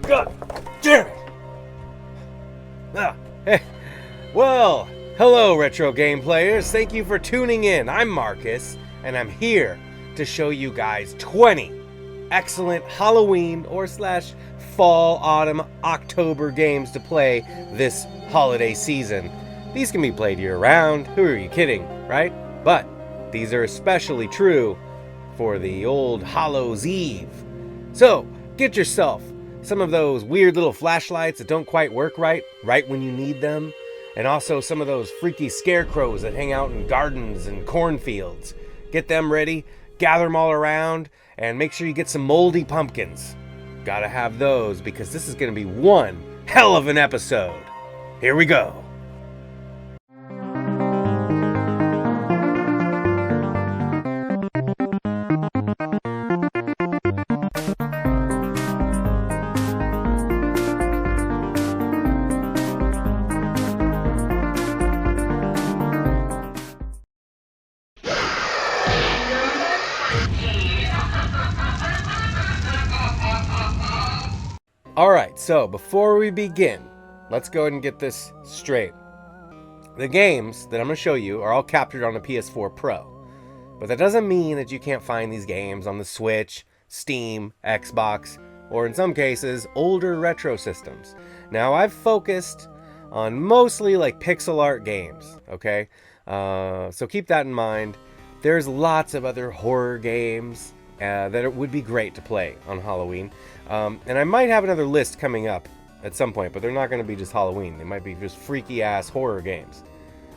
God damn it! Hey. Well, hello retro game players. Thank you for tuning in. I'm Marcus, and I'm here to show you guys 20 excellent Halloween or / fall, autumn, October games to play this holiday season. These can be played year-round. Who are you kidding, right? But these are especially true for the old Hallows Eve. So, get yourself some of those weird little flashlights that don't quite work right when you need them, and also some of those freaky scarecrows that hang out in gardens and cornfields. Get them ready, gather them all around, and make sure you get some moldy pumpkins. Gotta have those because this is gonna be one hell of an episode. Here we go. Alright, so before we begin, let's go ahead and get this straight. The games that I'm going to show you are all captured on a PS4 Pro. But that doesn't mean that you can't find these games on the Switch, Steam, Xbox, or in some cases, older retro systems. Now, I've focused on mostly like pixel art games, okay? So keep that in mind. There's lots of other horror games that it would be great to play on Halloween. And I might have another list coming up at some point, but they're not going to be just Halloween. They might be just freaky ass horror games.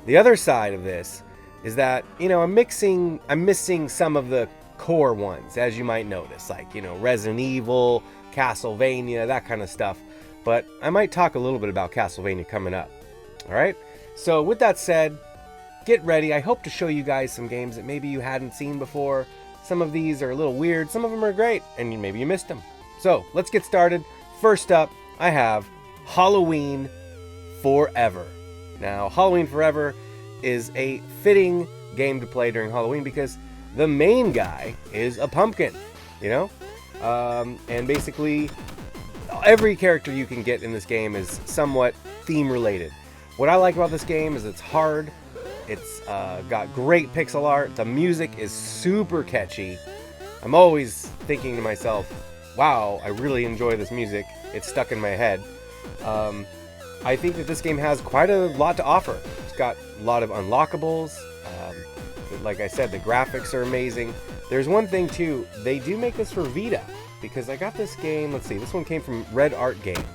The other side of this is that, I'm missing some of the core ones, as you might notice, like, Resident Evil, Castlevania, that kind of stuff. But I might talk a little bit about Castlevania coming up. All right. So with that said, get ready. I hope to show you guys some games that maybe you hadn't seen before. Some of these are a little weird. Some of them are great, and maybe you missed them. So let's get started. First up, I have Halloween Forever. Now, Halloween Forever is a fitting game to play during Halloween because the main guy is a pumpkin, and basically every character you can get in this game is somewhat theme related. What I like about this game is it's hard. It's got great pixel art. The music is super catchy. I'm always thinking to myself, wow, I really enjoy this music. It's stuck in my head. I think that this game has quite a lot to offer. It's got a lot of unlockables. Like I said, the graphics are amazing. There's one thing too, they do make this for Vita, because I got this game, let's see, this one came from Red Art Games.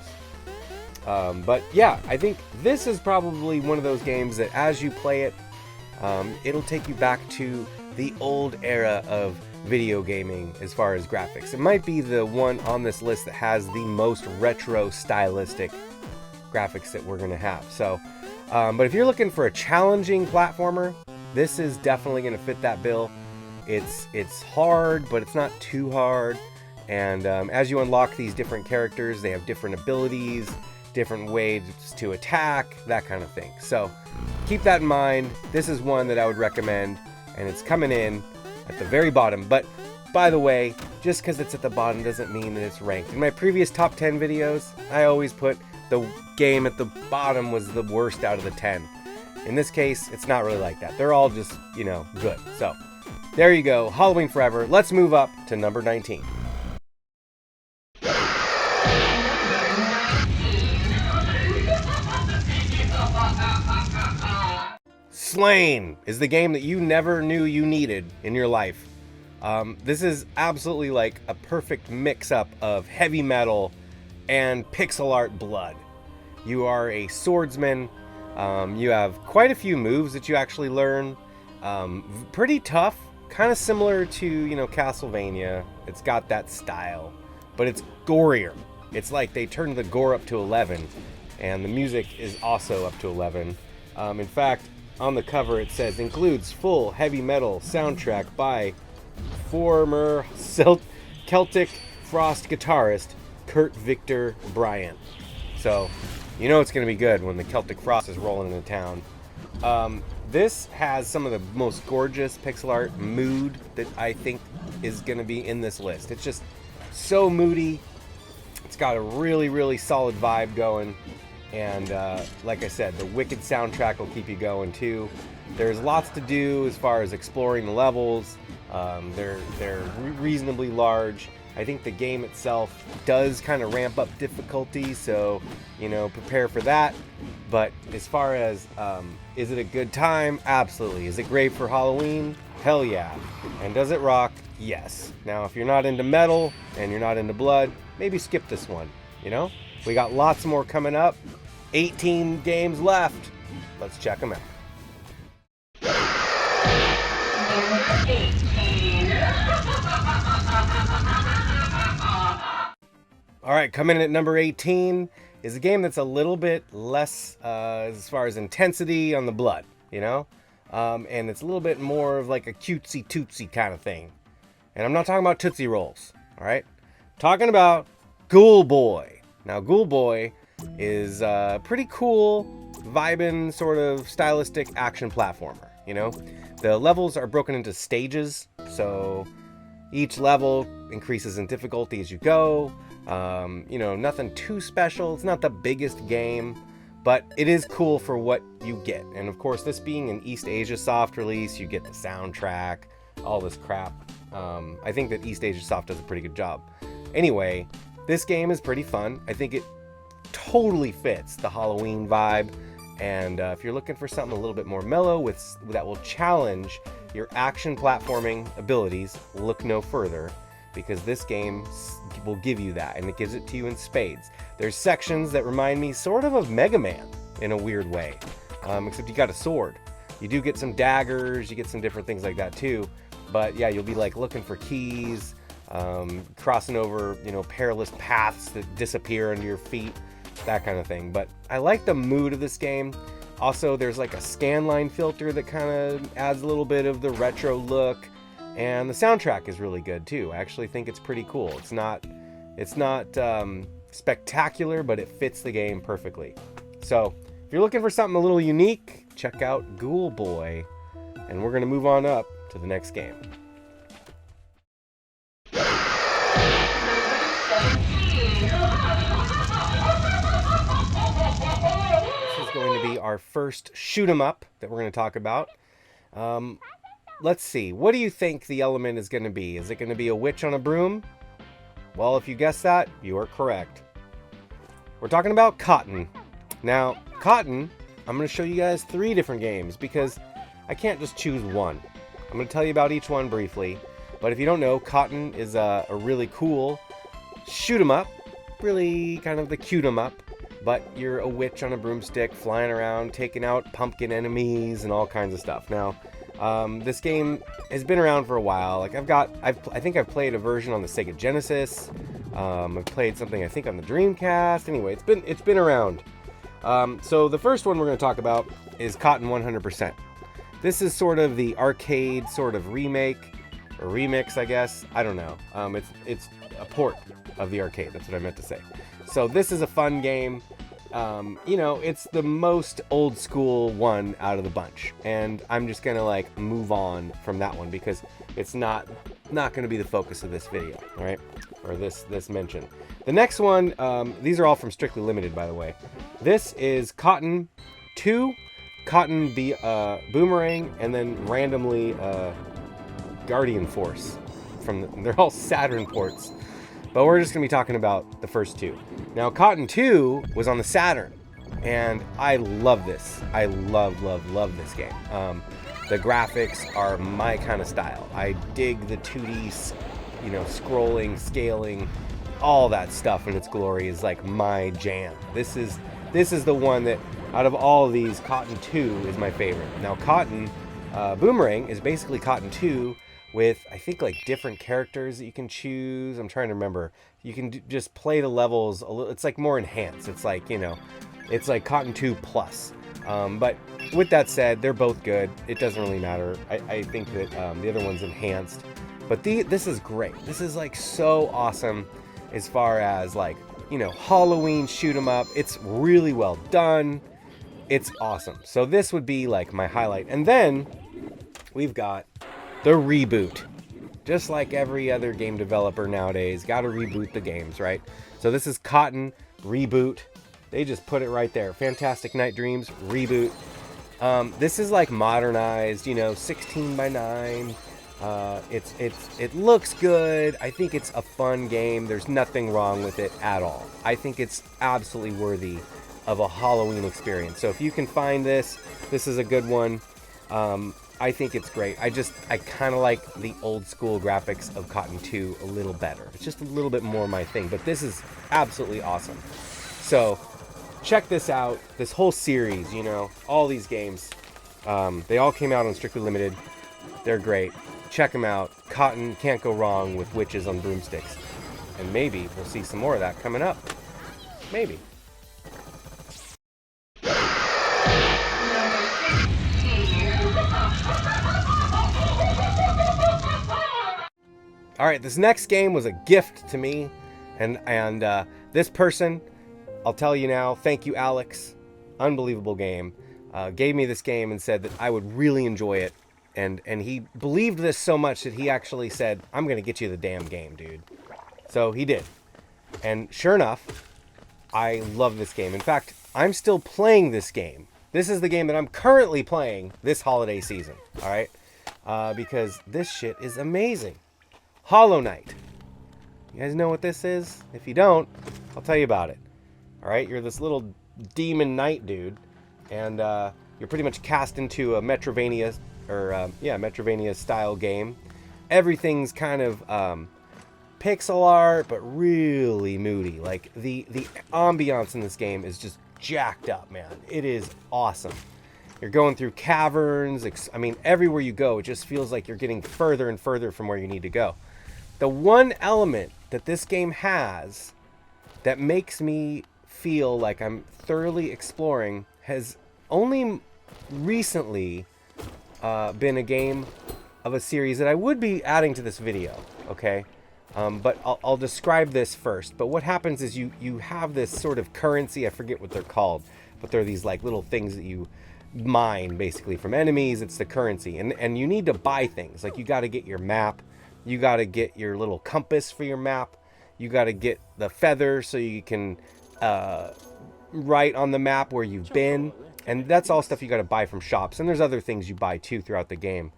But yeah, I think this is probably one of those games that as you play it, it'll take you back to the old era of video gaming as far as graphics. It might be the one on this list that has the most retro stylistic graphics that we're going to have. So, but if you're looking for a challenging platformer, this is definitely going to fit that bill. It's hard, but it's not too hard. And as you unlock these different characters, they have different abilities, different ways to attack, that kind of thing. So keep that in mind. This is one that I would recommend, and it's coming in at the very bottom. But by the way, just because it's at the bottom doesn't mean that it's ranked. In my previous top 10 videos, I always put the game at the bottom was the worst out of the 10. In this case, it's not really like that. They're all just, good. So there you go, Halloween Forever. Let's move up to number 19. Slain is the game that you never knew you needed in your life. This is absolutely like a perfect mix-up of heavy metal and pixel art blood. You are a swordsman. You have quite a few moves that you actually learn. Pretty tough, kind of similar to, Castlevania. It's got that style, but it's gorier. It's like they turned the gore up to 11, and the music is also up to 11. In fact, on the cover it says, includes full heavy metal soundtrack by former Celtic Frost guitarist Kurt Victor Bryant. So, it's going to be good when the Celtic Frost is rolling into town. This has some of the most gorgeous pixel art mood that I think is going to be in this list. It's just so moody. It's got a really, really solid vibe going. And like I said, the wicked soundtrack will keep you going too. There's lots to do as far as exploring the levels. They're reasonably large. I think the game itself does kind of ramp up difficulty, so, you know, prepare for that. But as far as, is it a good time? Absolutely. Is it great for Halloween? Hell yeah. And does it rock? Yes. Now, if you're not into metal and you're not into blood, maybe skip this one, you know? We got lots more coming up. 18 games left. Let's check them out. All right, coming in at number 18 is a game that's a little bit less as far as intensity on the blood, you know? And it's a little bit more of like a cutesy tootsie kind of thing. And I'm not talking about Tootsie Rolls, all right? I'm talking about Ghoulboy. Now, Ghoulboy is a pretty cool, vibin' sort of stylistic action platformer, you know? The levels are broken into stages, so each level increases in difficulty as you go. You know, nothing too special. It's not the biggest game, but it is cool for what you get. And of course, this being an East Asia Soft release, you get the soundtrack, all this crap. I think that East Asia Soft does a pretty good job. Anyway, this game is pretty fun. I think it totally fits the Halloween vibe. And if you're looking for something a little bit more mellow that will challenge your action platforming abilities, look no further, because this game will give you that, and it gives it to you in spades. There's sections that remind me sort of Mega Man in a weird way, except you got a sword. You do get some daggers, you get some different things like that too, but yeah, you'll be like looking for keys, crossing over, you know, perilous paths that disappear under your feet, that kind of thing. But I like the mood of this game. Also, there's like a scanline filter that kind of adds a little bit of the retro look. And the soundtrack is really good too. I actually think it's pretty cool. It's not spectacular, but it fits the game perfectly. So if you're looking for something a little unique, check out Ghoulboy. And we're going to move on up to the next game. This is going to be our first shoot 'em up that we're going to talk about. Let's see. What do you think the element is going to be? Is it going to be a witch on a broom? Well, if you guessed that, you are correct. We're talking about Cotton. Now, Cotton, I'm going to show you guys 3 different games because I can't just choose one. I'm going to tell you about each one briefly. But if you don't know, Cotton is a really cool shoot 'em up. Really kind of the cute 'em up. But you're a witch on a broomstick flying around, taking out pumpkin enemies and all kinds of stuff. Now, this game has been around for a while. Like I think I've played a version on the Sega Genesis. I've played something I think on the Dreamcast. Anyway, it's been around. So the first one we're going to talk about is Cotton 100%. This is sort of the arcade sort of remake or remix, I guess. I don't know. It's a port of the arcade. That's what I meant to say. So this is a fun game. You know, it's the most old school one out of the bunch, and I'm just gonna like move on from that one because it's not gonna be the focus of this video, all right, or this mention. The next one, these are all from Strictly Limited, by the way. This is Cotton 2, Cotton Boomerang, and then randomly Guardian Force. They're all Saturn ports. But we're just going to be talking about the first 2. Now, Cotton 2 was on the Saturn, and I love this. I love this game. The graphics are my kind of style. I dig the 2D, you know, scrolling, scaling, all that stuff in its glory is like my jam. This is the one that, out of all of these, Cotton 2 is my favorite. Now, Cotton Boomerang is basically Cotton 2 with, I think, like different characters that you can choose. I'm trying to remember. You can just play the levels a little. It's like more enhanced. It's like, you know, it's like Cotton 2 plus. But with that said, they're both good. It doesn't really matter. I think that the other one's enhanced. But this is great. This is like so awesome as far as like, you know, Halloween shoot 'em up. It's really well done. It's awesome. So this would be like my highlight. And then we've got the reboot. Just like every other game developer nowadays, got to reboot the games, right? So this is Cotton reboot. They just put it right there. Fantastic Night Dreams reboot. This is like modernized, 16 by 9. It looks good. I think it's a fun game. There's nothing wrong with it at all. I think it's absolutely worthy of a Halloween experience. So if you can find this is a good one. I think it's great. I kind of like the old school graphics of Cotton 2 a little better. It's just a little bit more my thing, but this is absolutely awesome. So check this out. This whole series, all these games, they all came out on Strictly Limited. They're great. Check them out. Cotton, can't go wrong with witches on broomsticks. And maybe we'll see some more of that coming up. Maybe. All right, this next game was a gift to me, and this person, I'll tell you now, thank you, Alex, unbelievable game, gave me this game and said that I would really enjoy it, and he believed this so much that he actually said, I'm going to get you the damn game, dude. So he did, and sure enough, I love this game. In fact, I'm still playing this game. This is the game that I'm currently playing this holiday season, all right, because this shit is amazing. Hollow Knight. You guys know what this is? If you don't, I'll tell you about it. Alright, you're this little demon knight dude, and you're pretty much cast into a Metroidvania, Metroidvania style game. Everything's kind of pixel art, but really moody. Like, the ambiance in this game is just jacked up, man. It is awesome. You're going through caverns. Everywhere you go, it just feels like you're getting further and further from where you need to go. The one element that this game has that makes me feel like I'm thoroughly exploring has only recently been a game of a series that I would be adding to this video, okay? But I'll describe this first. But what happens is you have this sort of currency, I forget what they're called, but they're these like little things that you mine basically from enemies. It's the currency, and you need to buy things. Like, you got to get your map, you got to get your little compass for your map, you got to get the feather so you can write on the map where you've been, and that's all stuff you got to buy from shops. And there's other things you buy too throughout the game,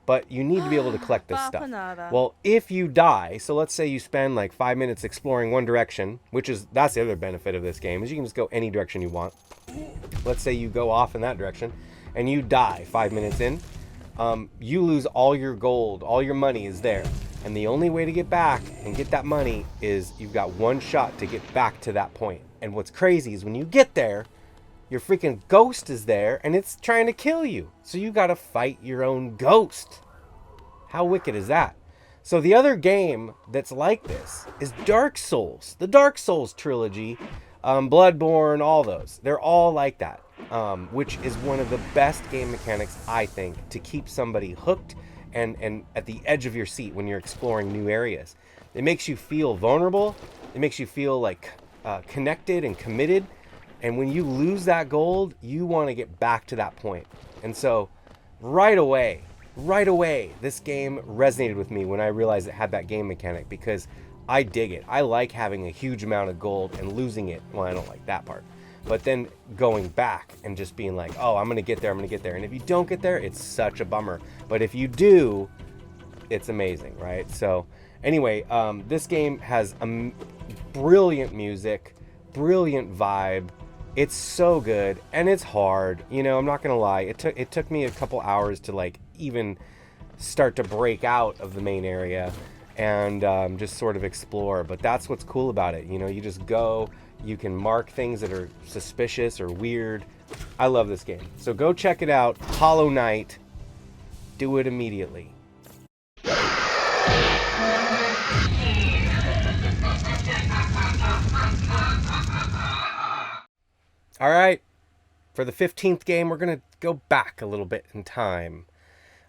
but you need to be able to collect this stuff. Well, if you die, so let's say you spend like 5 minutes exploring one direction, that's the other benefit of this game, is you can just go any direction you want. Let's say you go off in that direction and you die 5 minutes in, you lose all your gold, all your money is there, and the only way to get back and get that money is you've got one shot to get back to that point. And what's crazy is when you get there, your freaking ghost is there and it's trying to kill you, so you got to fight your own ghost. How wicked is that? So the other game that's like this is Dark Souls. The Dark Souls trilogy, Bloodborne, all those. They're all like that, which is one of the best game mechanics, I think, to keep somebody hooked and at the edge of your seat when you're exploring new areas. It makes you feel vulnerable. It makes you feel like connected and committed. And when you lose that gold, you want to get back to that point. And so right away, this game resonated with me when I realized it had that game mechanic, because I dig it. I like having a huge amount of gold and losing it. Well, I don't like that part. But then going back and just being like, oh, I'm going to get there. And if you don't get there, it's such a bummer. But if you do, it's amazing, right? So anyway, this game has brilliant music, brilliant vibe. It's so good, and it's hard. I'm not going to lie. It took me a couple hours to like even start to break out of the main area and just sort of explore. But that's what's cool about it. You just go. You can mark things that are suspicious or weird. I love this game. So go check it out. Hollow Knight. Do it immediately. All right. For the 15th game, we're going to go back a little bit in time.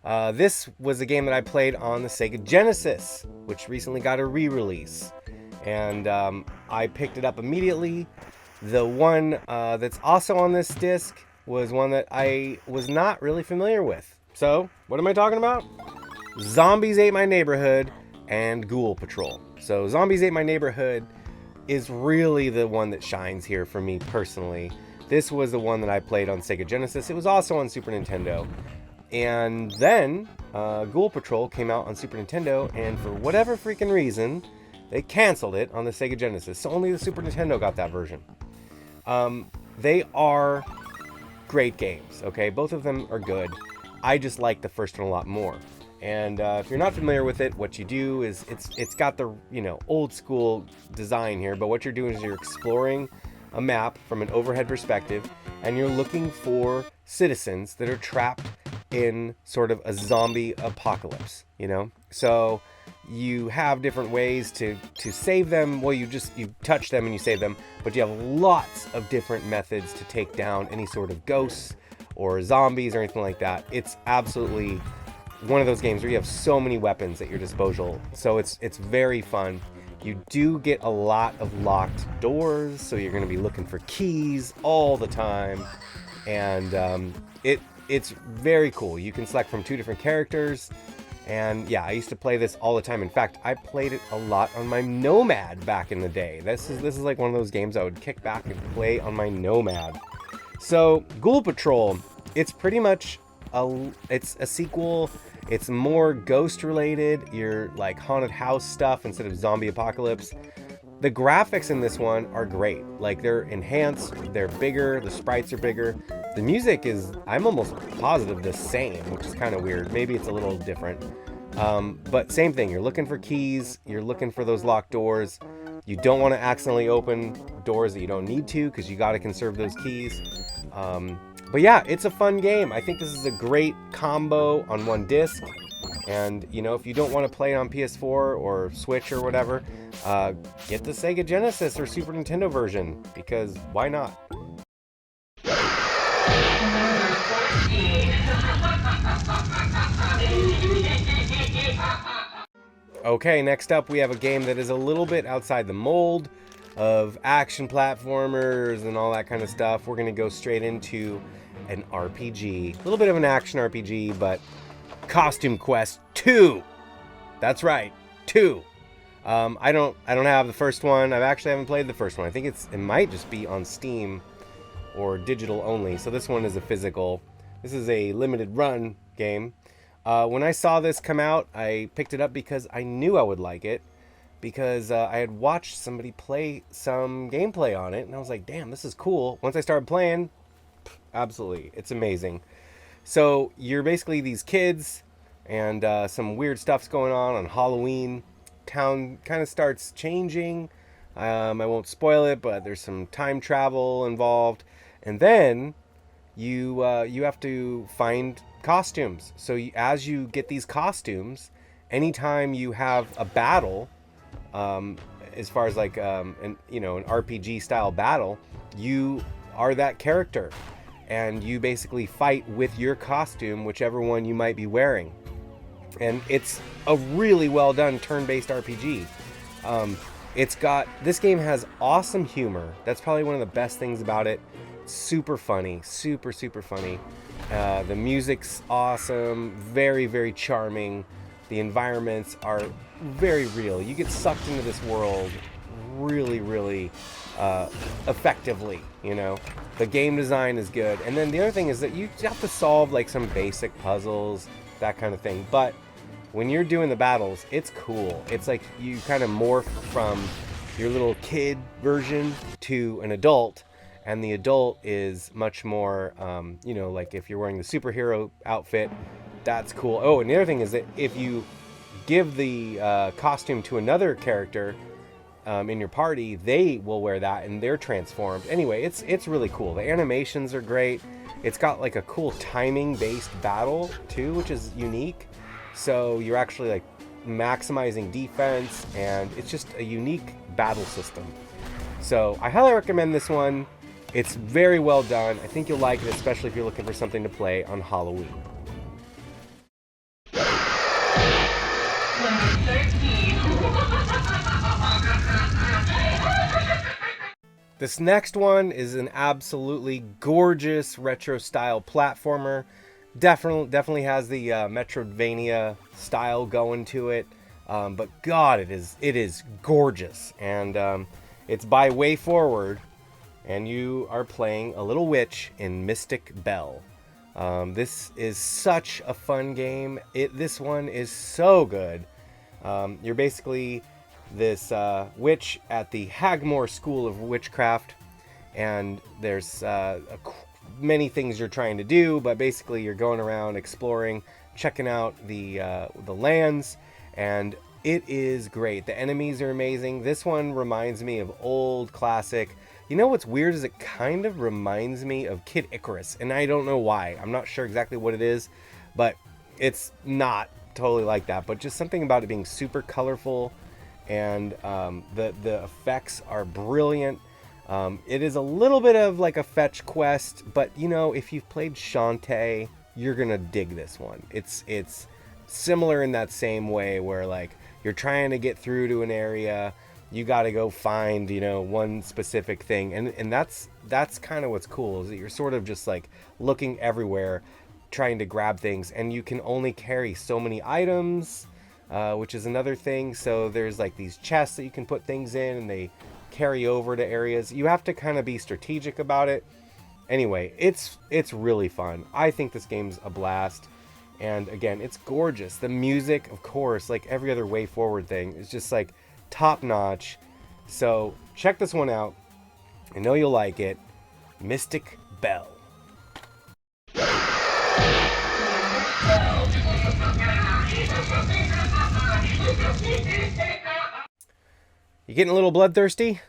This was a game that I played on the Sega Genesis, which recently got a re-release. And I picked it up immediately. The one that's also on this disc was one that I was not really familiar with. So, what am I talking about? Zombies Ate My Neighborhood and Ghoul Patrol. So, Zombies Ate My Neighborhood is really the one that shines here for me personally. This was the one that I played on Sega Genesis. It was also on Super Nintendo. And then Ghoul Patrol came out on Super Nintendo, and for whatever freaking reason, they canceled it on the Sega Genesis. So only the Super Nintendo got that version. They are great games, okay? Both of them are good. I just like the first one a lot more. And if you're not familiar with it, what you do is it's got the, you know, old school design here, but what you're doing is you're exploring a map from an overhead perspective, and you're looking for citizens that are trapped in sort of a zombie apocalypse, you know? So you have different ways to save them. Well, you touch them and you save them, but you have lots of different methods to take down any sort of ghosts or zombies or anything like that. It's absolutely one of those games where you have so many weapons at your disposal. So it's very fun. You do get a lot of locked doors, so you're going to be looking for keys all the time. And it's very cool. You can select from 2 different characters. And yeah, I used to play this all the time. In fact, I played it a lot on my Nomad back in the day. This is like one of those games I would kick back and play on my Nomad. So Ghoul Patrol, it's pretty much it's a sequel. It's more ghost related. You're like haunted house stuff instead of zombie apocalypse. The graphics in this one are great. Like, they're enhanced, they're bigger, the sprites are bigger. The music is, I'm almost positive, the same, which is kind of weird. Maybe it's a little different. But same thing, you're looking for keys, you're looking for those locked doors. You don't want to accidentally open doors that you don't need to, because you got to conserve those keys. But yeah, it's a fun game. I think this is a great combo on one disc. And, you know, if you don't want to play it on PS4 or Switch or whatever, get the Sega Genesis or Super Nintendo version, because why not? Okay, next up we have a game that is a little bit outside the mold of action platformers and all that kind of stuff. We're going to go straight into an RPG. A little bit of an action RPG, but Costume Quest 2. That's right, 2. I don't have the first one. I actually haven't played the first one. I think it might just be on Steam or digital only. So this one is a physical. This is a limited run game. When I saw this come out, I picked it up because I knew I would like it, because I had watched somebody play some gameplay on it, and I was like, damn, this is cool. Once I started playing, absolutely, it's amazing. So you're basically these kids, and some weird stuff's going on Halloween. Town kind of starts changing. I won't spoil it, but there's some time travel involved. And then you have to find costumes. So as you get these costumes, anytime you have a battle, as far as like an RPG style battle, you are that character. And you basically fight with your costume, whichever one you might be wearing. And it's a really well done turn-based RPG. This game has awesome humor. That's probably one of the best things about it. Super funny, super funny. The music's awesome, very, very charming. The environments are very real. You get sucked into this world really, really effectively, you know. The game design is good. And then the other thing is that you have to solve like some basic puzzles, that kind of thing. But when you're doing the battles, it's cool. It's like you kind of morph from your little kid version to an adult, and the adult is much more, like if you're wearing the superhero outfit, that's cool. Oh, and the other thing is that if you give the costume to another character in your party, they will wear that and they're transformed. Anyway, it's really cool. The animations are great. It's got like a cool timing based battle too, which is unique. So you're actually like maximizing defense, and it's just a unique battle system. So I highly recommend this one. It's very well done. I think you'll like it, especially if you're looking for something to play on Halloween. This next one is an absolutely gorgeous retro style platformer. Definitely has the Metroidvania style going to it. But God, it is gorgeous, and it's by Way Forward, and you are playing a little witch in Mystic Bell. This is such a fun game. This one is so good. You're basically this witch at the Hagmore School of Witchcraft, and there's many things you're trying to do, but basically you're going around exploring, checking out the lands, and it is great. The enemies are amazing. This one reminds me of old classic. You know what's weird is it kind of reminds me of Kid Icarus, and I don't know why. I'm not sure exactly what it is, but it's not totally like that. But just something about it being super colorful, and the effects are brilliant. It is a little bit of like a fetch quest, but you know, if you've played Shantae, you're gonna dig this one. It's similar in that same way where like you're trying to get through to an area, you got to go find, you know, one specific thing, and that's kind of what's cool, is that you're sort of just like looking everywhere trying to grab things, and you can only carry so many items, which is another thing. So there's like these chests that you can put things in, and they carry over to areas. You have to kind of be strategic about it. Anyway, it's really fun. I think this game's a blast. And again, it's gorgeous. The music, of course, like every other Way Forward thing, is just like top notch. So check this one out. I know you'll like it. Mystic Bell. You getting a little bloodthirsty?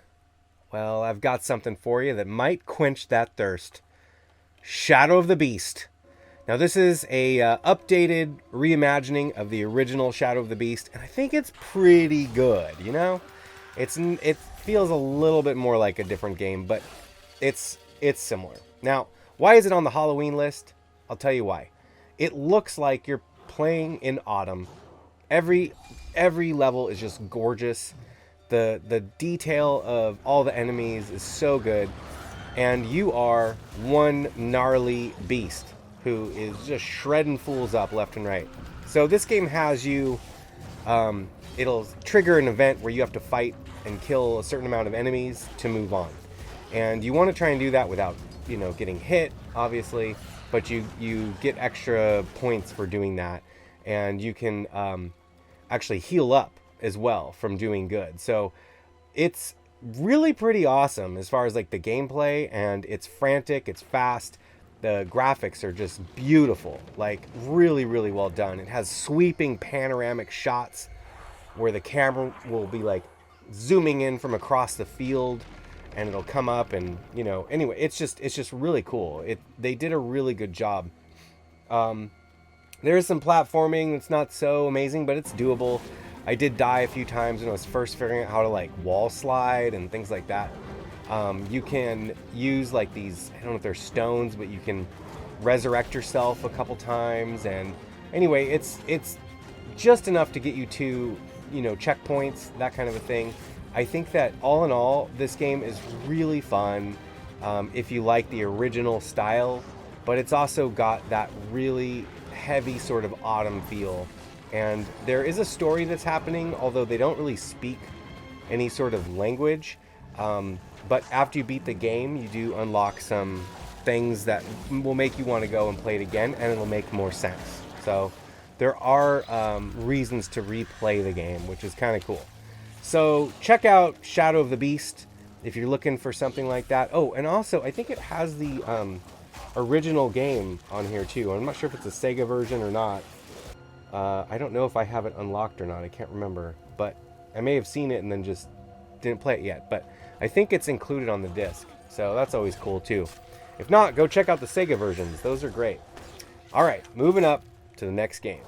Well, I've got something for you that might quench that thirst. Shadow of the Beast. Now, this is a updated reimagining of the original Shadow of the Beast, and I think it's pretty good, you know? It feels a little bit more like a different game, but it's similar. Now, why is it on the Halloween list? I'll tell you why. It looks like you're playing in autumn. Every level is just gorgeous. The detail of all the enemies is so good, and you are one gnarly beast who is just shredding fools up left and right. So this game has you, it'll trigger an event where you have to fight and kill a certain amount of enemies to move on. And you want to try and do that without, you know, getting hit, obviously, but you get extra points for doing that. And you can actually heal up as well from doing good. So it's really pretty awesome as far as like the gameplay, and it's frantic, it's fast. The graphics are just beautiful, like really, really well done. It has sweeping panoramic shots where the camera will be like zooming in from across the field, and it'll come up, and you know, anyway, it's just really cool. They did a really good job. There is some platforming that's not so amazing, but it's doable. I did die a few times when I was first figuring out how to like wall slide and things like that. You can use like these, I don't know if they're stones, but you can resurrect yourself a couple times. And anyway, it's just enough to get you to, you know, checkpoints, that kind of a thing. I think that all in all, this game is really fun if you like the original style, but it's also got that really heavy sort of autumn feel. And there is a story that's happening, although they don't really speak any sort of language. But after you beat the game, you do unlock some things that will make you want to go and play it again, and it'll make more sense. So there are reasons to replay the game, which is kind of cool. So check out Shadow of the Beast if you're looking for something like that. Oh, and also I think it has the original game on here too. I'm not sure if it's a Sega version or not. I don't know if I have it unlocked or not. I can't remember, but I may have seen it and then just didn't play it yet. But I think it's included on the disc, so that's always cool too. If not, go check out the Sega versions. Those are great. All right, moving up to the next game.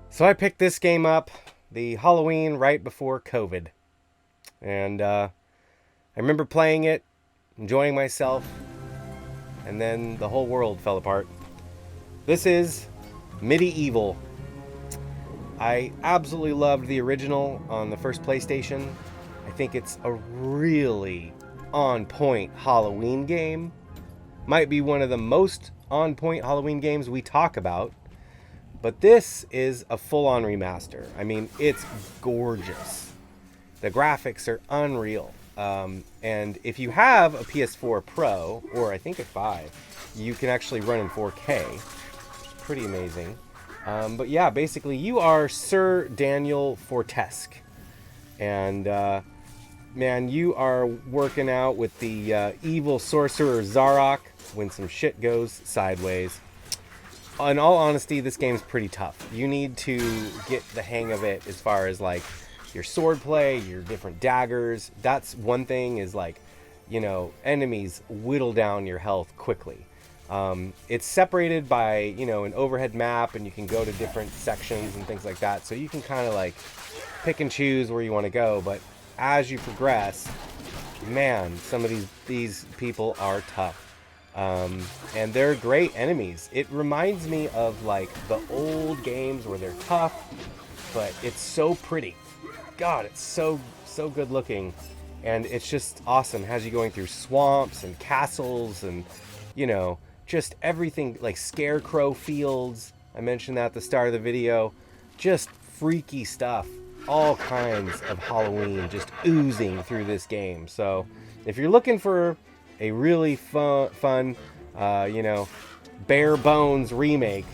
So I picked this game up the Halloween right before COVID, and I remember playing it, enjoying myself, and then the whole world fell apart. This is Midieval. I absolutely loved the original on the first PlayStation. I think it's a really on-point Halloween game. Might be one of the most on-point Halloween games we talk about. But this is a full-on remaster. I mean, it's gorgeous. The graphics are unreal. And if you have a PS4 Pro, or I think a 5, you can actually run in 4K. It's pretty amazing. But yeah, basically you are Sir Daniel Fortesque. And man, you are working out with the evil sorcerer Zarok when some shit goes sideways. In all honesty, this game's pretty tough. You need to get the hang of it as far as like your sword play, your different daggers. That's one thing, is like, you know, enemies whittle down your health quickly. It's separated by, you know, an overhead map, and you can go to different sections and things like that. So you can kind of like pick and choose where you want to go. But as you progress, man, some of these people are tough. And they're great enemies. It reminds me of like the old games where they're tough, but it's so pretty. God, it's so good looking. And it's just awesome. It has you going through swamps and castles and, you know, just everything, like scarecrow fields. I mentioned that at the start of the video. Just freaky stuff. All kinds of Halloween just oozing through this game. So if you're looking for a really fun, you know, bare bones remake,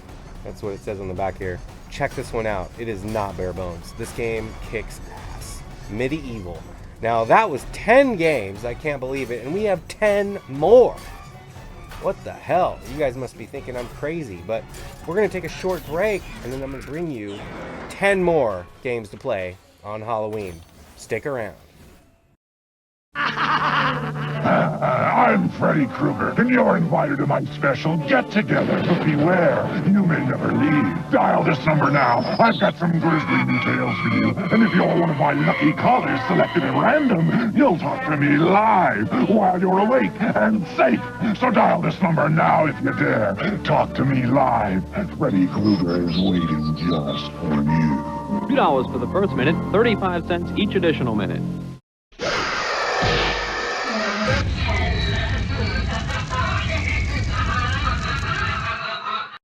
that's what it says on the back here, check this one out. It is not bare bones. This game kicks ass. Midieval. Now that was 10 games. I can't believe it. And we have 10 more. What the hell? You guys must be thinking I'm crazy, but we're going to take a short break, and then I'm going to bring you 10 more games to play on Halloween. Stick around. I'm Freddy Krueger, and you're invited to my special get-together, but beware, you may never leave. Dial this number now. I've got some grisly new tales for you, and if you're one of my lucky callers selected at random, you'll talk to me live while you're awake and safe. So dial this number now if you dare. Talk to me live. Freddy Krueger is waiting just for you. $2 for the first minute, 35 cents each additional minute.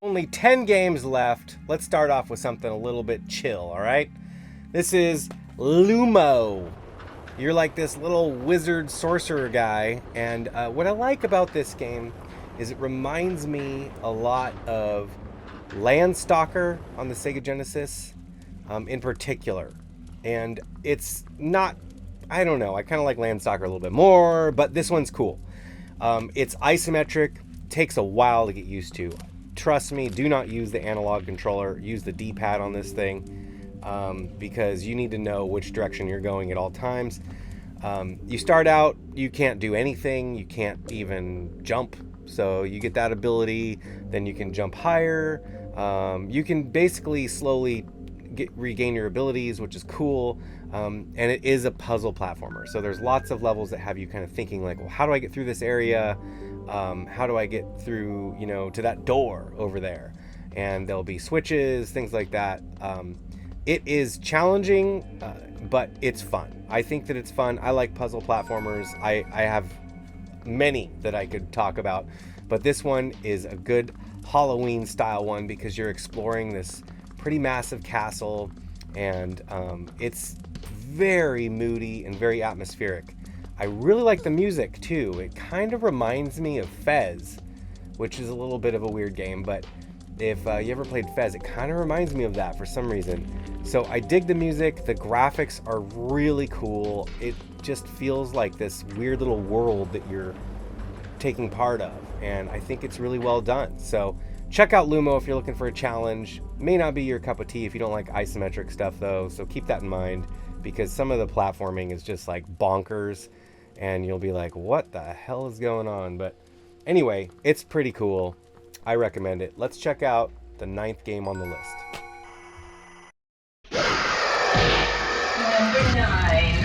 Only 10 games left. Let's start off with something a little bit chill, all right? This is Lumo. You're like this little wizard sorcerer guy, and what I like about this game is it reminds me a lot of Landstalker on the Sega Genesis, in particular. And it's not, I don't know, I kind of like Landstalker a little bit more, but this one's cool. It's isometric, takes a while to get used to. Trust me, do not use the analog controller. Use the D-pad on this thing, because you need to know which direction you're going at all times. You start out, you can't do anything. You can't even jump. So you get that ability, then you can jump higher. You can basically slowly regain your abilities, which is cool. And it is a puzzle platformer. So there's lots of levels that have you kind of thinking like, well, how do I get through this area? How do I get through, you know, to that door over there? And there'll be switches, things like that. It is challenging, but it's fun. I think that it's fun. I like puzzle platformers. I have many that I could talk about, but this one is a good Halloween style one because you're exploring this pretty massive castle, and it's very moody and very atmospheric. I really like the music too. It kind of reminds me of Fez, which is a little bit of a weird game, but if you ever played Fez, it kind of reminds me of that for some reason. So I dig the music. The graphics are really cool. It just feels like this weird little world that you're taking part of, and I think it's really well done. So check out Lumo if you're looking for a challenge. May not be your cup of tea if you don't like isometric stuff though, so keep that in mind, because some of the platforming is just like bonkers, and you'll be like, what the hell is going on? But anyway, it's pretty cool. I recommend it. Let's check out the 9th game on the list. Number 9.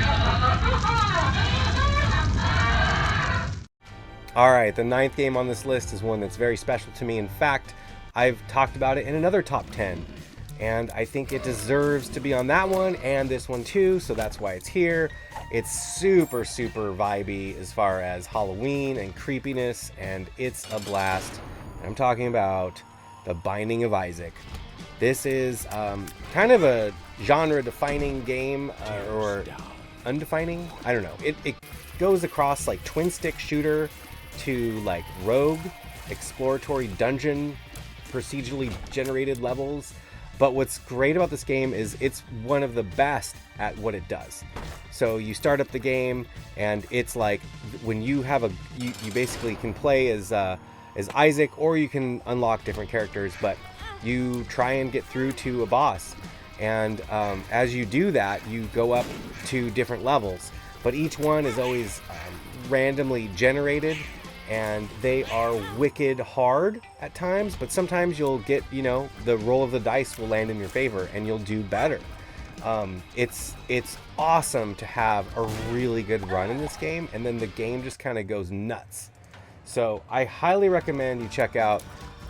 All right, the 9th game on this list is one that's very special to me. In fact, I've talked about it in another top 10, and I think it deserves to be on that one and this one too, so that's why it's here. It's super, super vibey as far as Halloween and creepiness, and it's a blast. I'm talking about The Binding of Isaac. This is kind of a genre-defining game, or undefining? I don't know. It goes across like twin-stick shooter to like rogue, exploratory dungeon, procedurally generated levels. But what's great about this game is it's one of the best at what it does. So you start up the game, and it's like when you have you basically can play as Isaac, or you can unlock different characters, but you try and get through to a boss. And as you do that, you go up to different levels. But each one is always randomly generated, and they are wicked hard at times, but sometimes you'll get, the roll of the dice will land in your favor and you'll do better. It's awesome to have a really good run in this game, and then the game just kind of goes nuts. So I highly recommend you check out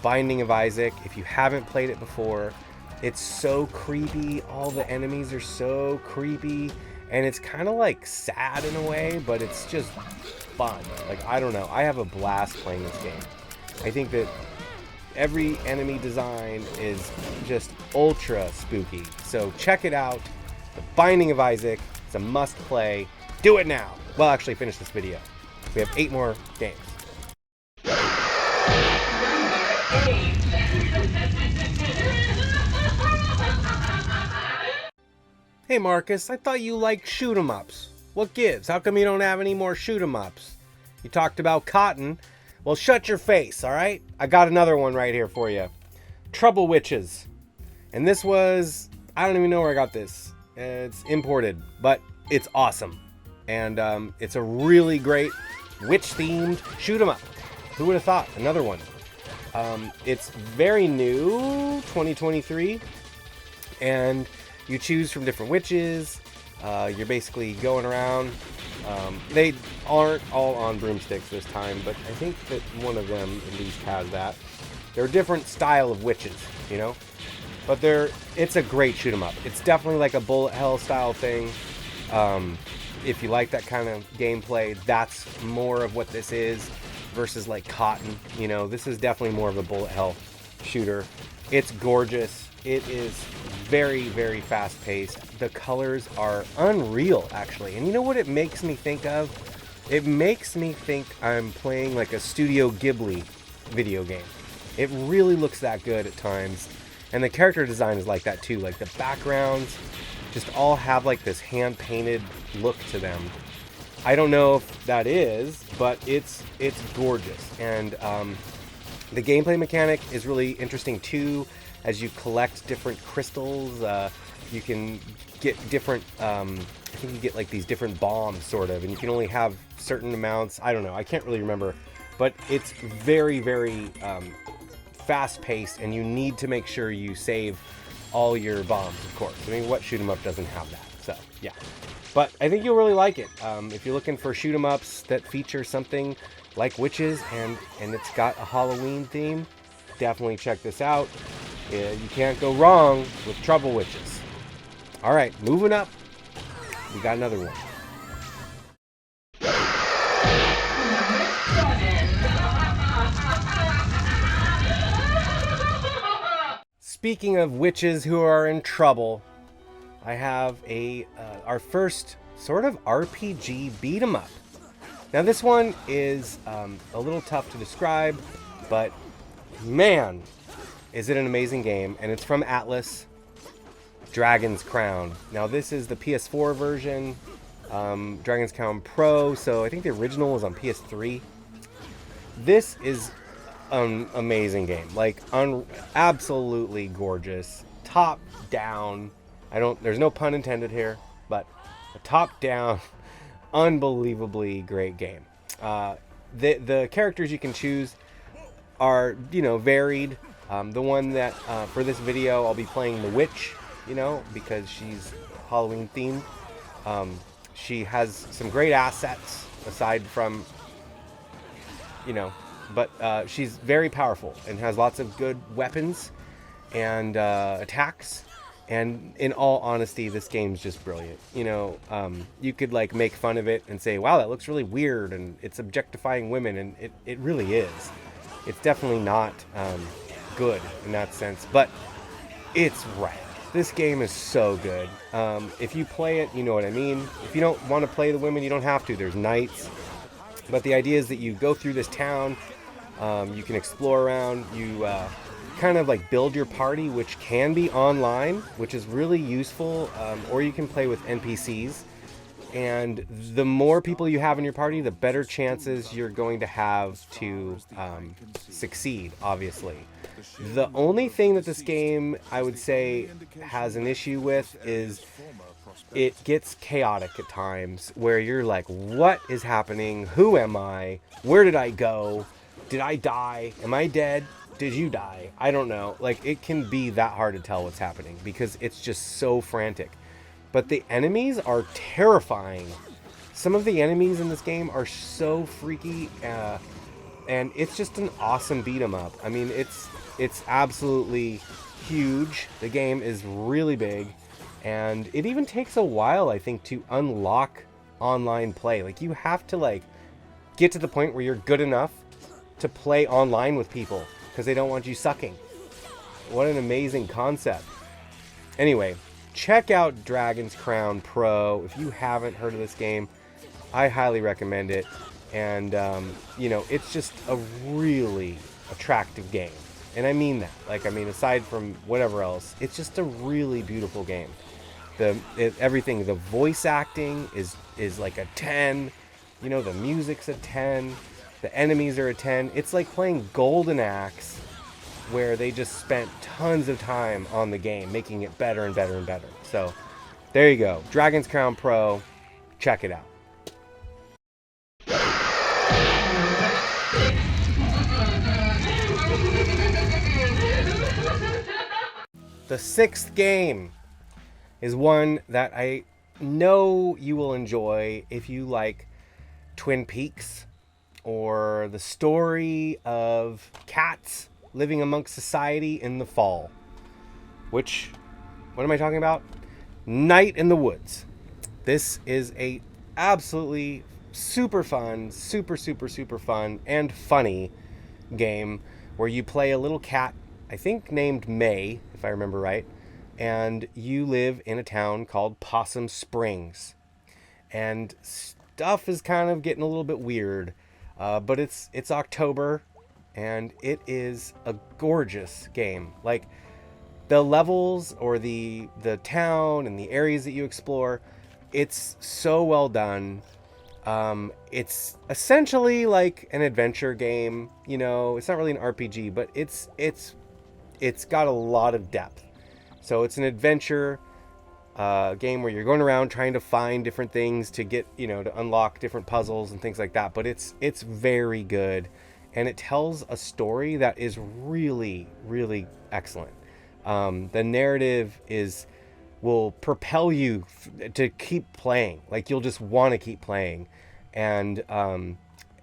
Binding of Isaac if you haven't played it before. It's so creepy. All the enemies are so creepy, and it's kind of like sad in a way, but it's just fun. Like, I don't know. I have a blast playing this game. I think that every enemy design is just ultra spooky. So check it out. The Binding of Isaac. It's a must play. Do it now. Well, actually, finish this video. We have 8 more games. Hey Marcus, I thought you liked shoot 'em ups. What gives? How come you don't have any more shoot 'em ups? You talked about Cotton. Well, shut your face, alright? I got another one right here for you. Trouble Witches. And this was, I don't even know where I got this. It's imported, but it's awesome. And it's a really great witch-themed shoot 'em up. Who would have thought? Another one. It's very new, 2023. And you choose from different witches. You're basically going around. They aren't all on broomsticks this time, but I think that one of them at least has that. They're a different style of witches, but it's a great shoot 'em up. It's definitely like a bullet hell style thing. If you like that kind of gameplay, that's more of what this is versus like Cotton. This is definitely more of a bullet hell shooter. It's gorgeous. It is very, very fast paced. The colors are unreal, actually. And you know what it makes me think of? It makes me think I'm playing like a Studio Ghibli video game. It really looks that good at times. And the character design is like that too. Like the backgrounds just all have like this hand painted look to them. I don't know if that is, but it's gorgeous. And the gameplay mechanic is really interesting too. As you collect different crystals, you can get different, I think you get like these different bombs sort of, and you can only have certain amounts. I don't know, I can't really remember, but it's very, very fast paced, and you need to make sure you save all your bombs, of course. I mean, what shoot 'em up doesn't have that? So yeah, but I think you'll really like it. If you're looking for shoot 'em ups that feature something like witches and it's got a Halloween theme, definitely check this out. Yeah, you can't go wrong with Trouble Witches. All right, moving up. We got another one. Speaking of witches who are in trouble, I have our first sort of RPG beat 'em up. Now this one is a little tough to describe, but man, is it an amazing game. And it's from Atlas, Dragon's Crown. Now this is the PS4 version, Dragon's Crown Pro, so I think the original was on PS3. This is an amazing game, like absolutely gorgeous, top down. There's no pun intended here, but a top down, unbelievably great game. The characters you can choose are, varied. The one that, for this video, I'll be playing the witch, because she's Halloween themed. She has some great assets, aside from, but she's very powerful and has lots of good weapons and attacks. And in all honesty, this game's just brilliant. You know, you could like make fun of it and say, wow, that looks really weird and it's objectifying women, and it really is. It's definitely not good in that sense, but it's right. This game is so good. If you play it, you know what I mean. If you don't want to play the women, you don't have to. There's knights. But the idea is that you go through this town, you can explore around, you kind of like build your party, which can be online, which is really useful, or you can play with NPCs. And the more people you have in your party, the better chances you're going to have to succeed, obviously. The only thing that this game, I would say, has an issue with is it gets chaotic at times, where you're like, what is happening? Who am I? Where did I go? Did I die? Am I dead? Did you die? I don't know. Like, it can be that hard to tell what's happening because it's just so frantic. But the enemies are terrifying. Some of the enemies in this game are so freaky, and it's just an awesome beat 'em up. I mean, it's absolutely huge. The game is really big, and it even takes a while, I think, to unlock online play. Like, you have to like get to the point where you're good enough to play online with people because they don't want you sucking. What an amazing concept. Anyway, check out Dragon's Crown Pro. If you haven't heard of this game, I highly recommend it. And, you know, it's just a really attractive game. And I mean that. Like, I mean, aside from whatever else, it's just a really beautiful game. Everything, the voice acting is like a 10. You know, the music's a 10. The enemies are a 10. It's like playing Golden Axe, where they just spent tons of time on the game, making it better and better and better. So, there you go. Dragon's Crown Pro. Check it out. The sixth game is one that I know you will enjoy if you like Twin Peaks or the story of cats living amongst society in the fall. What am I talking about? Night in the Woods. This is a absolutely super fun, super fun and funny game where you play a little cat, I think named May, if I remember right, and you live in a town called Possum Springs. And stuff is kind of getting a little bit weird, but it's October, and it is a gorgeous game. Like, the levels or the town and the areas that you explore, it's so well done. It's essentially like an adventure game. You know, it's not really an RPG, but it's got a lot of depth. So it's an adventure game where you're going around trying to find different things to get, you know, to unlock different puzzles and things like that. But it's very good, and it tells a story that is really excellent. The narrative will propel you to keep playing. Like, you'll just want to keep playing. And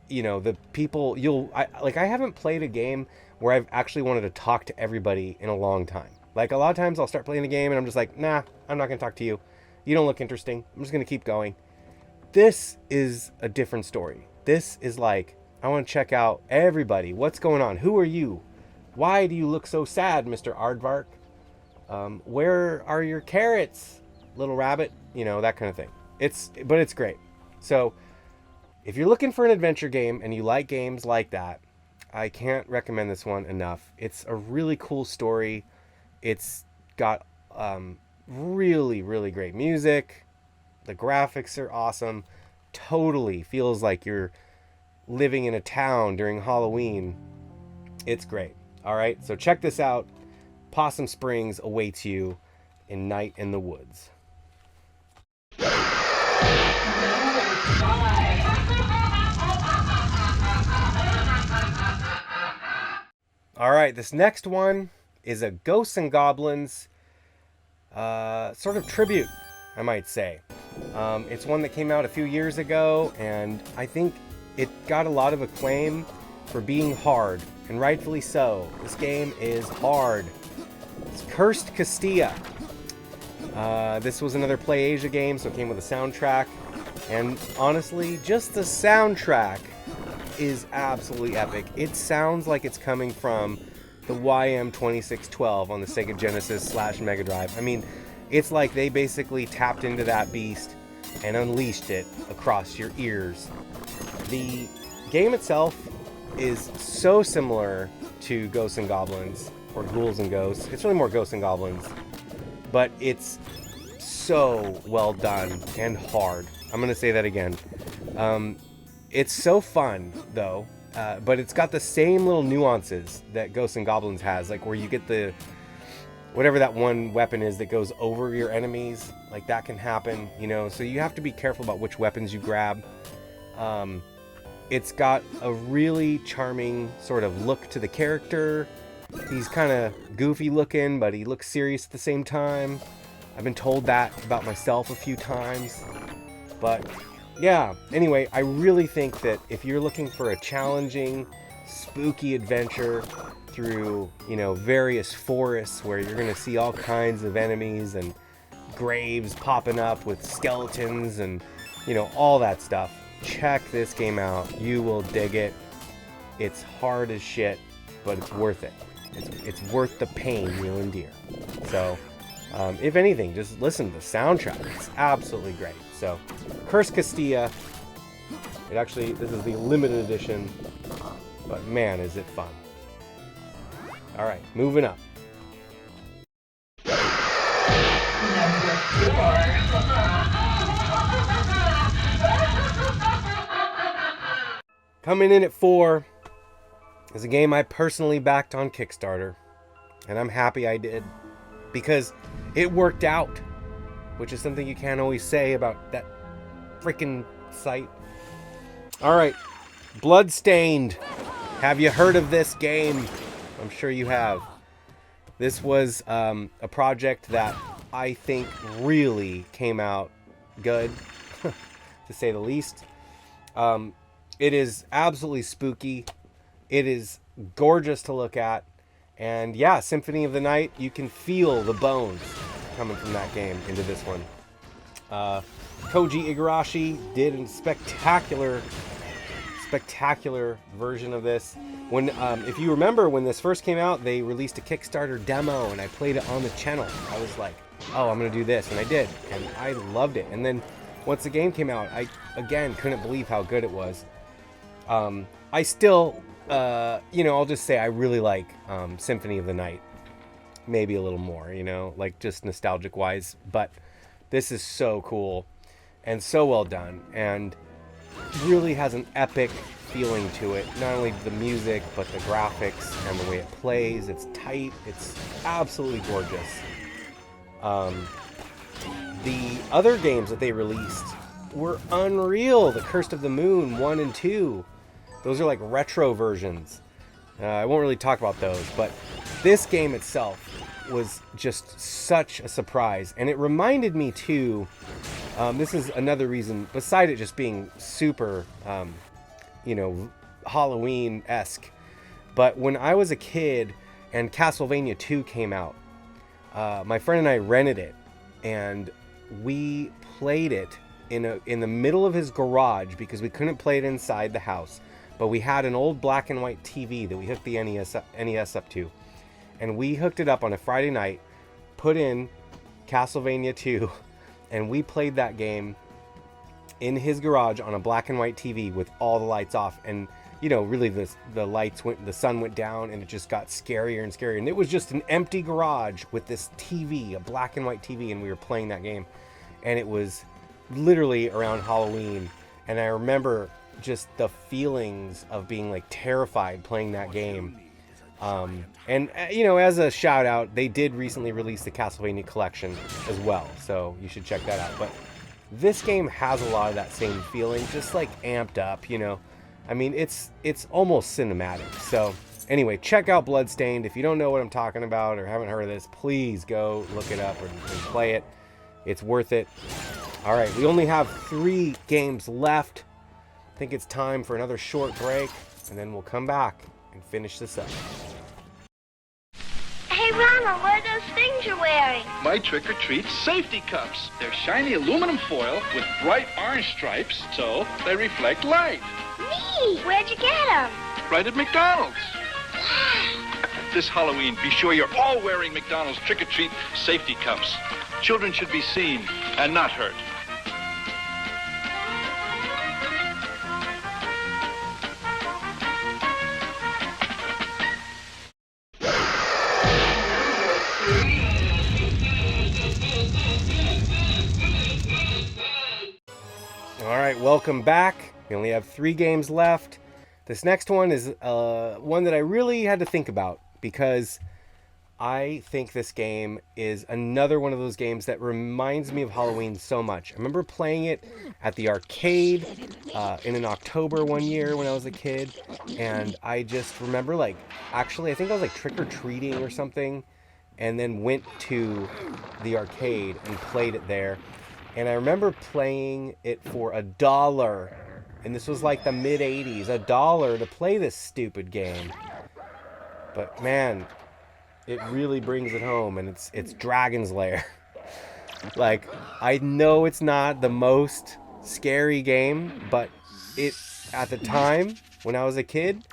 you know, the people I haven't played a game where I've actually wanted to talk to everybody in a long time. Like, a lot of times I'll start playing a game and I'm just like, nah, I'm not gonna talk to you. You don't look interesting. I'm just gonna keep going. This is a different story. This is like, I want to check out everybody. What's going on? Who are you? Why do you look so sad, Mr. Aardvark? Where are your carrots, little rabbit? You know, that kind of thing. But it's great. So if you're looking for an adventure game and you like games like that, I can't recommend this one enough. It's a really cool story. It's got really great music. The graphics are awesome. Totally feels like you're living in a town during Halloween. It's great. All right, so check this out. Possum Springs awaits you in Night in the Woods. All right, this next one is a Ghosts and Goblins sort of tribute, I might say. It's one that came out a few years ago, and I think it got a lot of acclaim for being hard, and rightfully so. This game is hard. It's Cursed Castilla. This was another Play Asia game, so it came with a soundtrack. And honestly, just the soundtrack is absolutely epic. It sounds like it's coming from the YM2612 on the Sega Genesis / Mega Drive. I mean, it's like they basically tapped into that beast and unleashed it across your ears. The game itself is so similar to Ghosts and Goblins, or Ghouls and Ghosts. It's really more Ghosts and Goblins, but it's so well done and hard. I'm going to say that again. It's so fun, though, but it's got the same little nuances that Ghosts and Goblins has, like where you get the, whatever that one weapon is that goes over your enemies, like that can happen, you know, so you have to be careful about which weapons you grab. It's got a really charming sort of look to the character. He's kind of goofy looking, but he looks serious at the same time. I've been told that about myself a few times. But yeah, anyway, I really think that if you're looking for a challenging, spooky adventure through, you know, various forests where you're going to see all kinds of enemies and graves popping up with skeletons and, you know, all that stuff, check this game out. You will dig it. It's hard as shit, but it's worth it. It's worth the pain you'll endure. So, if anything, just listen to the soundtrack. It's absolutely great. So, Curse Castilla. This is the limited edition, but man, is it fun. All right, moving up. Coming in at 4 is a game I personally backed on Kickstarter, and I'm happy I did, because it worked out, which is something you can't always say about that freaking site. All right, Bloodstained. Have you heard of this game? I'm sure you have. This was a project that I think really came out good, to say the least. It is absolutely spooky. It is gorgeous to look at. And yeah, Symphony of the Night, you can feel the bones coming from that game into this one. Koji Igarashi did a spectacular version of this. When, if you remember, when this first came out, they released a Kickstarter demo, and I played it on the channel. I was like, oh, I'm going to do this, and I did, and I loved it. And then once the game came out, I, again, couldn't believe how good it was. I still, you know, I'll just say I really like Symphony of the Night. Maybe a little more, you know, like just nostalgic-wise. But this is so cool and so well done, and really has an epic feeling to it. Not only the music, but the graphics and the way it plays. It's tight. It's absolutely gorgeous. The other games that they released were unreal. The Curse of the Moon 1 and 2. Those are like retro versions. I won't really talk about those, but this game itself was just such a surprise. And it reminded me too, this is another reason, beside it just being super, you know, Halloween-esque. But when I was a kid and Castlevania 2 came out, my friend and I rented it, and we played it in the middle of his garage because we couldn't play it inside the house. But we had an old black and white TV that we hooked the NES up to. And we hooked it up on a Friday night, put in Castlevania 2, and we played that game in his garage on a black and white TV with all the lights off. And, you know, really the sun went down, and it just got scarier and scarier. And it was just an empty garage with this TV, a black and white TV, and we were playing that game. And it was literally around Halloween. And I remember just the feelings of being like terrified playing that game. And you know, as a shout out, they did recently release the Castlevania collection as well, so you should check that out. But this game has a lot of that same feeling, just like amped up, you know. I mean, it's almost cinematic. So anyway, check out Bloodstained. If you don't know what I'm talking about or haven't heard of this, please go look it up and play it. It's worth it. All right, we only have 3 games left. I think it's time for another short break, and then we'll come back and finish this up. Hey, Ronald, what are those things you're wearing? My trick-or-treat safety cups. They're shiny aluminum foil with bright orange stripes, so they reflect light. Neat! Where'd you get them? Right at McDonald's. This Halloween, be sure you're all wearing McDonald's trick-or-treat safety cups. Children should be seen and not hurt. All right, welcome back. We only have 3 games left. This next one is one that I really had to think about because I think this game is another one of those games that reminds me of Halloween so much. I remember playing it at the arcade in an October one year when I was a kid, and I just remember actually I think I was trick-or-treating or something, and then went to the arcade and played it there. And I remember playing it for $1. And this was like the mid-'80s. $1 to play this stupid game. But man, it really brings it home. And it's Dragon's Lair. I know it's not the most scary game, but at the time, when I was a kid,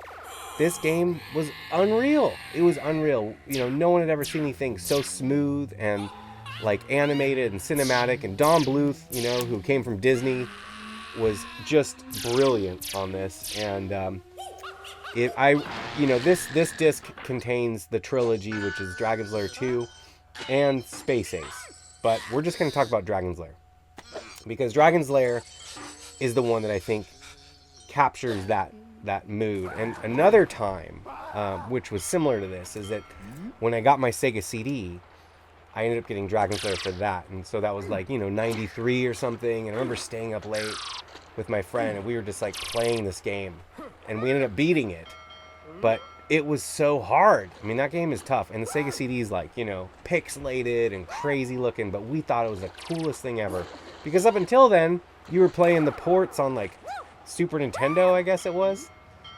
this game was unreal. It was unreal. No one had ever seen anything so smooth and animated and cinematic, and Don Bluth, who came from Disney, was just brilliant on this. And this disc contains the trilogy, which is Dragon's Lair 2 and Space Ace, but we're just going to talk about Dragon's Lair because Dragon's Lair is the one that I think captures that mood. And another time, which was similar to this, is that when I got my Sega CD, I ended up getting Dragon's Lair for that. And so that was 93 or something. And I remember staying up late with my friend and we were just playing this game. And we ended up beating it. But it was so hard. I mean, that game is tough. And the Sega CD is pixelated and crazy looking. But we thought it was the coolest thing ever. Because up until then, you were playing the ports on Super Nintendo, I guess it was.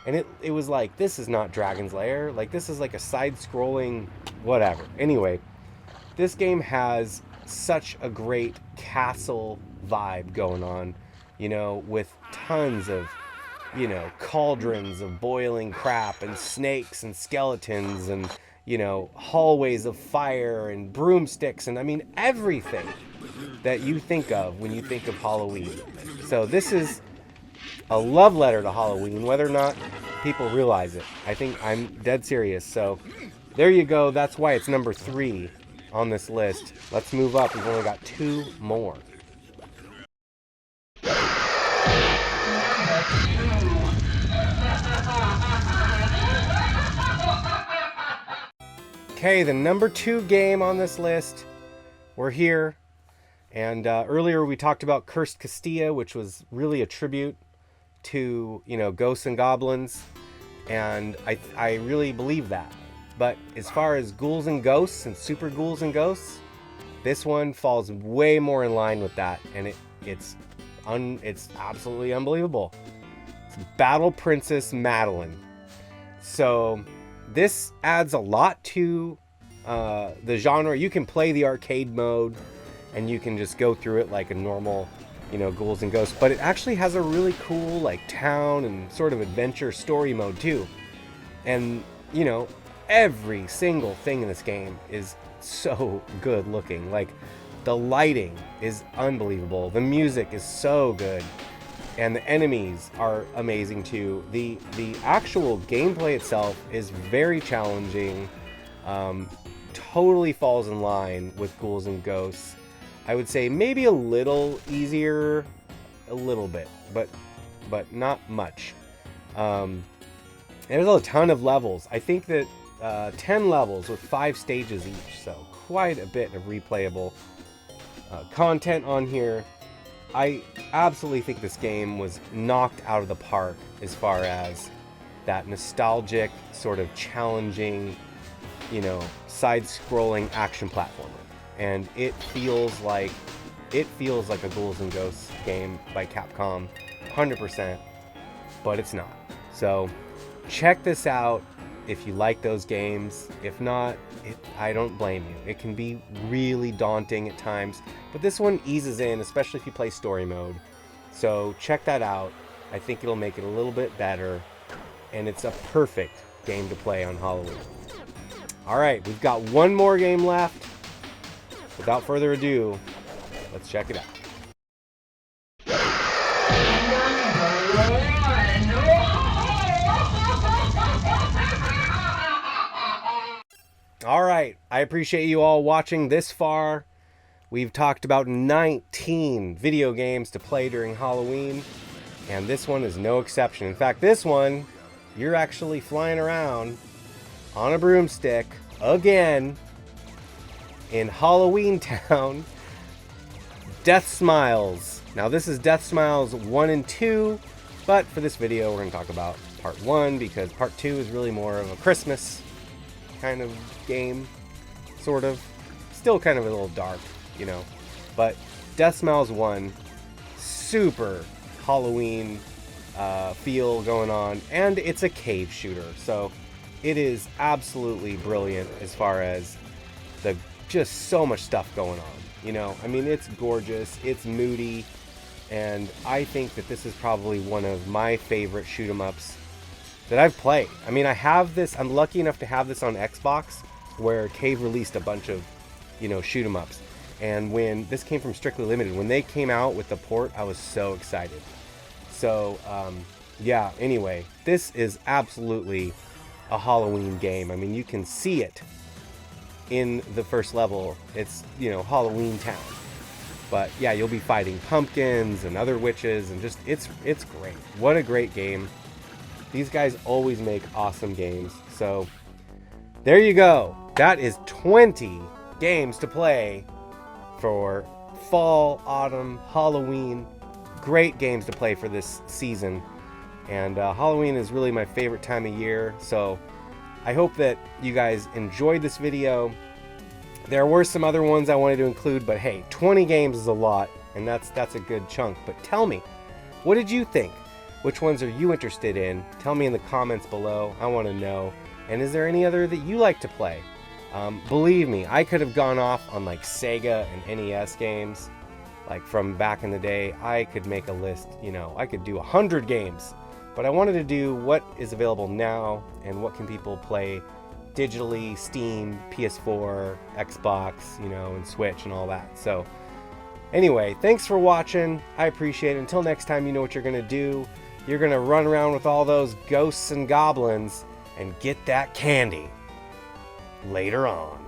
And it was this is not Dragon's Lair. This is a side-scrolling whatever. Anyway, this game has such a great castle vibe going on, with tons of, cauldrons of boiling crap and snakes and skeletons and, hallways of fire and broomsticks and, I mean, everything that you think of when you think of Halloween. So this is a love letter to Halloween, whether or not people realize it. I think I'm dead serious. So there you go. That's why it's number 3 on this list. Let's move up. We've only got 2 more. Okay, the number 2 game on this list. We're here. And earlier we talked about Cursed Castilla, which was really a tribute to, ghosts and goblins. And I really believe that. But as far as ghouls and ghosts and super ghouls and ghosts, this one falls way more in line with that, and it's absolutely unbelievable. It's Battle Princess Meline. So this adds a lot to the genre. You can play the arcade mode, and you can just go through it like a normal, ghouls and ghosts. But it actually has a really cool town and sort of adventure story mode too. And every single thing in this game is so good looking. The lighting is unbelievable. The music is so good. And the enemies are amazing too. The actual gameplay itself is very challenging. Totally falls in line with Ghouls and Ghosts. I would say maybe a little easier, a little bit, but not much. There's a ton of levels. I think that 10 levels with 5 stages each, so quite a bit of replayable content on here. I absolutely think this game was knocked out of the park as far as that nostalgic, sort of challenging, side-scrolling action platformer. And it feels like a Ghouls and Ghosts game by Capcom, 100%. but it's not. So check this out if you like those games. If not, I don't blame you. It can be really daunting at times, but this one eases in, especially if you play story mode. So check that out. I think it'll make it a little bit better, and it's a perfect game to play on Halloween. All right, we've got one more game left. Without further ado, let's check it out. All right, I appreciate you all watching this far. We've talked about 19 video games to play during Halloween, and this one is no exception. In fact, this one, you're actually flying around on a broomstick again in Halloween Town. Death Smiles. Now, this is Death Smiles 1 and 2, but for this video, we're going to talk about part 1 because part 2 is really more of a Christmas kind of game, sort of. Still kind of a little dark, you know. But Death Smiles 1, super Halloween feel going on, and it's a cave shooter, so it is absolutely brilliant as far as the just so much stuff going on, you know. I mean, it's gorgeous, it's moody, and I think that this is probably one of my favorite shoot 'em ups that I've played. I mean, I have this, I'm lucky enough to have this on Xbox, where Cave released a bunch of, you know, shoot 'em ups, and when this came from Strictly Limited, when they came out with the port, I was so excited. So yeah, anyway, this is absolutely a Halloween game. I mean, you can see it in the first level. It's, you know, Halloween Town. But yeah, you'll be fighting pumpkins and other witches, and just it's great. What a great game. These guys always make awesome games. So there you go. That is 20 games to play for fall, autumn, Halloween. Great games to play for this season. And Halloween is really my favorite time of year. So I hope that you guys enjoyed this video. There were some other ones I wanted to include, but hey, 20 games is a lot, and that's a good chunk. But tell me, what did you think? Which ones are you interested in? Tell me in the comments below. I want to know. And is there any other that you like to play? Believe me, I could have gone off on like Sega and NES games, like from back in the day. I could make a list, you know, I could do 100 games, but I wanted to do what is available now and what can people play digitally, Steam, PS4, Xbox, you know, and Switch and all that. So anyway, thanks for watching. I appreciate it. Until next time, you know what you're going to do. You're going to run around with all those ghosts and goblins and get that candy later on.